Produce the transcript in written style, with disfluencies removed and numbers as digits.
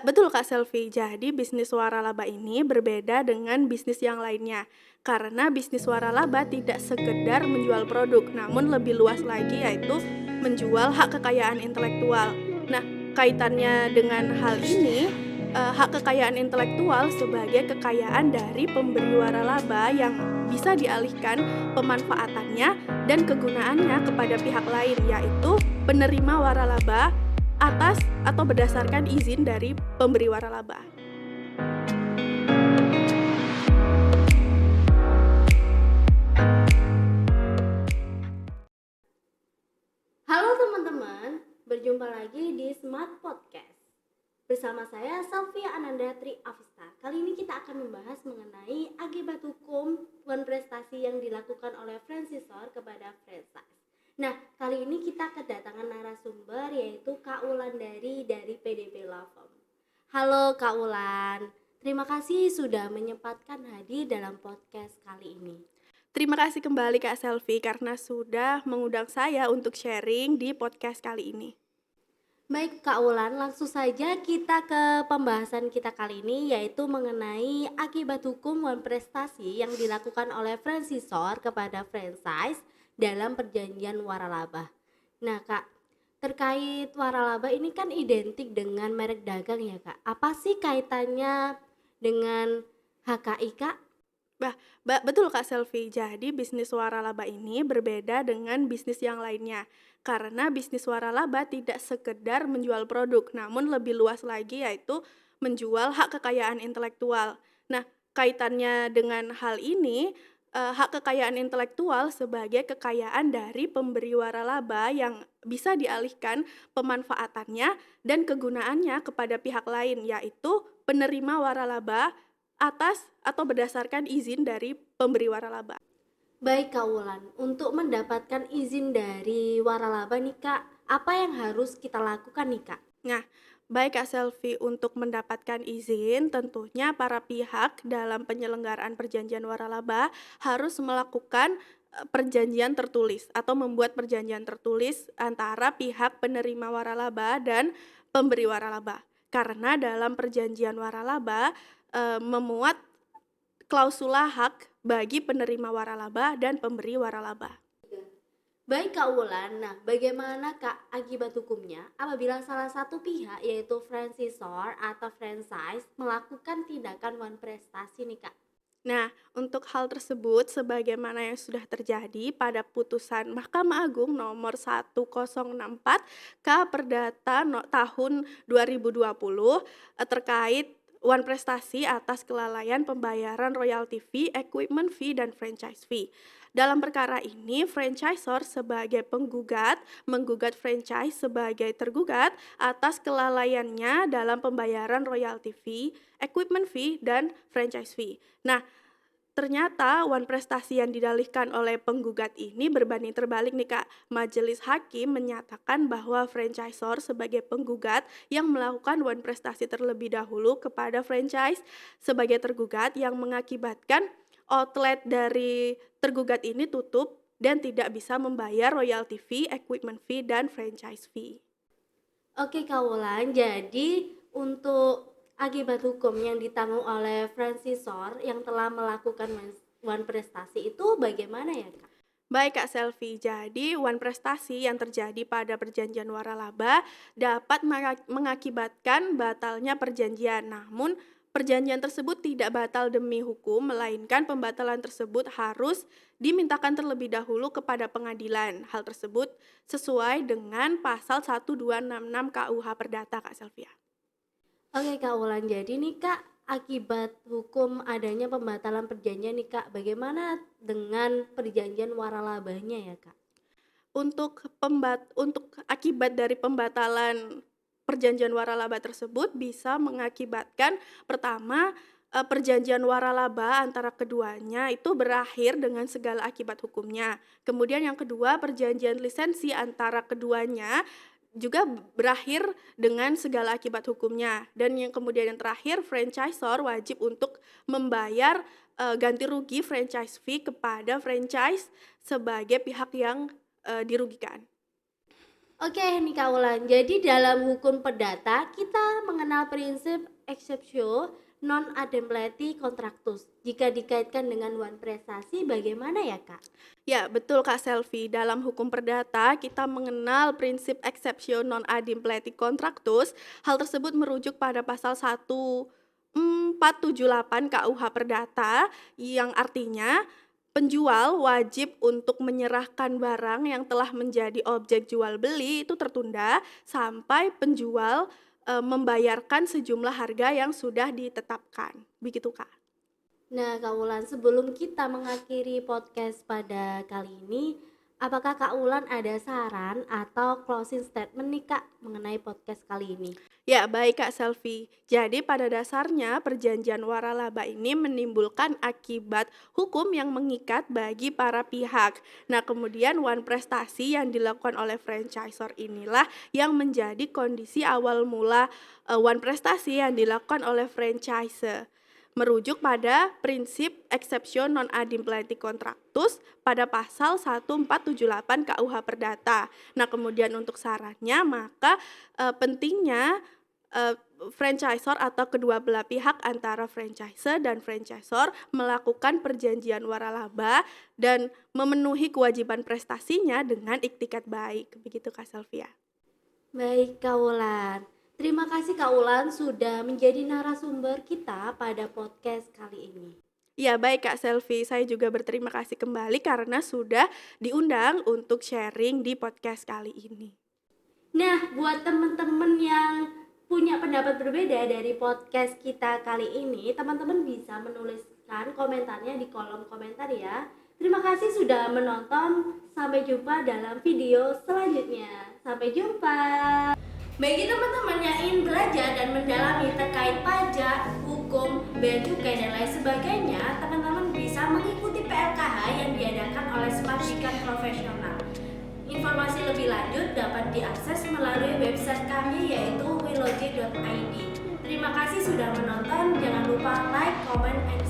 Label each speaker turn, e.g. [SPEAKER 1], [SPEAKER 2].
[SPEAKER 1] Betul Kak Selvi. Jadi bisnis waralaba ini berbeda dengan bisnis yang lainnya. Karena bisnis waralaba tidak sekedar menjual produk, namun lebih luas lagi yaitu menjual hak kekayaan intelektual. Nah, kaitannya dengan hal ini, hak kekayaan intelektual sebagai kekayaan dari pemberi waralaba yang bisa dialihkan pemanfaatannya dan kegunaannya kepada pihak lain, yaitu penerima waralaba atas atau berdasarkan izin dari pemberi waralaba.
[SPEAKER 2] Halo teman-teman, berjumpa lagi di Smart Podcast. Bersama saya Sofia Ananda Tri Afista. Kali ini kita akan membahas mengenai akibat hukum prestasi yang dilakukan oleh franchisor kepada franchise. Nah, kali ini kita kedatangan narasumber yaitu Kak Ulan dari PDP Law Firm. Halo Kak Ulan, terima kasih sudah menyempatkan hadir dalam podcast kali ini.
[SPEAKER 1] Terima kasih kembali Kak Selvi karena sudah mengundang saya untuk sharing di podcast kali ini.
[SPEAKER 2] Baik Kak Ulan, langsung saja kita ke pembahasan kita kali ini, yaitu mengenai akibat hukum prestasi yang dilakukan oleh franchisor kepada franchise dalam perjanjian waralaba. Nah Kak, terkait waralaba ini kan identik dengan merek dagang ya Kak. Apa sih kaitannya dengan HKI Kak?
[SPEAKER 1] Betul Kak Selvi. Jadi bisnis waralaba ini berbeda dengan bisnis yang lainnya. Karena bisnis waralaba tidak sekedar menjual produk, namun lebih luas lagi yaitu menjual hak kekayaan intelektual. Nah, kaitannya dengan hal ini, hak kekayaan intelektual sebagai kekayaan dari pemberi waralaba yang bisa dialihkan pemanfaatannya dan kegunaannya kepada pihak lain, yaitu penerima waralaba atas atau berdasarkan izin dari pemberi waralaba.
[SPEAKER 2] Baik Kak Wulan, untuk mendapatkan izin dari waralaba nih Kak, apa yang harus kita lakukan nih Kak?
[SPEAKER 1] Nah, baik Kak Selvi, untuk mendapatkan izin, tentunya para pihak dalam penyelenggaraan perjanjian waralaba harus melakukan perjanjian tertulis atau membuat perjanjian tertulis antara pihak penerima waralaba dan pemberi waralaba. Karena dalam perjanjian waralaba memuat klausula hak bagi penerima waralaba dan pemberi waralaba.
[SPEAKER 2] Baik Kak Wulan, nah bagaimana Kak akibat hukumnya apabila salah satu pihak yaitu franchisor atau franchise melakukan tindakan prestasi nih Kak?
[SPEAKER 1] Nah, untuk hal tersebut sebagaimana yang sudah terjadi pada putusan Mahkamah Agung nomor 1064 K Perdata tahun 2020 terkait prestasi atas kelalaian pembayaran royalti fee, equipment fee, dan franchise fee. Dalam perkara ini, franchisor sebagai penggugat menggugat franchise sebagai tergugat atas kelalaiannya dalam pembayaran royalti fee, equipment fee, dan franchise fee. Nah, ternyata prestasi yang didalihkan oleh penggugat ini berbanding terbalik nih Kak. Majelis hakim menyatakan bahwa franchisor sebagai penggugat yang melakukan prestasi terlebih dahulu kepada franchise sebagai tergugat yang mengakibatkan outlet dari tergugat ini tutup dan tidak bisa membayar royalty fee, equipment fee, dan franchise fee.
[SPEAKER 2] Oke Kak Wulan, jadi untuk akibat hukum yang ditanggung oleh franchisor yang telah melakukan prestasi itu bagaimana ya Kak?
[SPEAKER 1] Baik Kak Selvi, jadi prestasi yang terjadi pada perjanjian waralaba dapat mengakibatkan batalnya perjanjian. Namun, perjanjian tersebut tidak batal demi hukum, melainkan pembatalan tersebut harus dimintakan terlebih dahulu kepada pengadilan. Hal tersebut sesuai dengan pasal 1266 KUH Perdata, Kak Selvia.
[SPEAKER 2] Oke Kak Wulan, jadi nih Kak akibat hukum adanya pembatalan perjanjian nih Kak, bagaimana dengan perjanjian waralabanya ya Kak?
[SPEAKER 1] Untuk akibat dari pembatalan perjanjian waralaba tersebut bisa mengakibatkan pertama, perjanjian waralaba antara keduanya itu berakhir dengan segala akibat hukumnya. Kemudian yang kedua, perjanjian lisensi antara keduanya juga berakhir dengan segala akibat hukumnya. Dan yang kemudian yang terakhir, franchisor wajib untuk membayar ganti rugi franchise fee kepada franchise sebagai pihak yang dirugikan.
[SPEAKER 2] Oke nih Kak Wulan, jadi dalam hukum perdata kita mengenal prinsip exceptio non ademplenti contractus. Jika dikaitkan dengan one prestasi bagaimana ya Kak?
[SPEAKER 1] Ya, betul Kak Selvi. Dalam hukum perdata, kita mengenal prinsip exceptio non adimpleti contractus. Hal tersebut merujuk pada pasal 1478 KUH Perdata yang artinya penjual wajib untuk menyerahkan barang yang telah menjadi objek jual beli itu tertunda sampai penjual membayarkan sejumlah harga yang sudah ditetapkan. Begitu, Kak.
[SPEAKER 2] Nah Kak Wulan, sebelum kita mengakhiri podcast pada kali ini, apakah Kak Wulan ada saran atau closing statement nih Kak mengenai podcast kali ini?
[SPEAKER 1] Ya, baik Kak Selvi. Jadi pada dasarnya perjanjian waralaba ini menimbulkan akibat hukum yang mengikat bagi para pihak. Nah, kemudian one prestasi yang dilakukan oleh franchisor inilah yang menjadi kondisi awal mula one prestasi yang dilakukan oleh franchise. Merujuk pada prinsip exception non adimpleti contractus pada pasal 1478 KUH Perdata. Nah, kemudian untuk sarannya maka pentingnya eee, franchisor atau kedua belah pihak antara franchise dan franchisor melakukan perjanjian waralaba dan memenuhi kewajiban prestasinya dengan iktikat baik, begitu Kak Selvia.
[SPEAKER 2] Baik Kak Wulan, terima kasih Kak Wulan sudah menjadi narasumber kita pada podcast kali ini.
[SPEAKER 1] Ya baik Kak Selvi, saya juga berterima kasih kembali karena sudah diundang untuk sharing di podcast kali ini.
[SPEAKER 2] Nah, buat teman-teman yang punya pendapat berbeda dari podcast kita kali ini, teman-teman bisa menuliskan komentarnya di kolom komentar ya. Terima kasih sudah menonton. Sampai jumpa dalam video selanjutnya. Sampai jumpa. Bagi teman-teman yang ingin belajar dan mendalami terkait pajak, hukum, bea cukai dan lain sebagainya, teman-teman bisa mengikuti PLKH yang diadakan oleh Smart Ikan Profesional. Informasi lebih lanjut dapat diakses melalui website kami yaitu wiloji.id. Terima kasih sudah menonton. Jangan lupa like, comment, and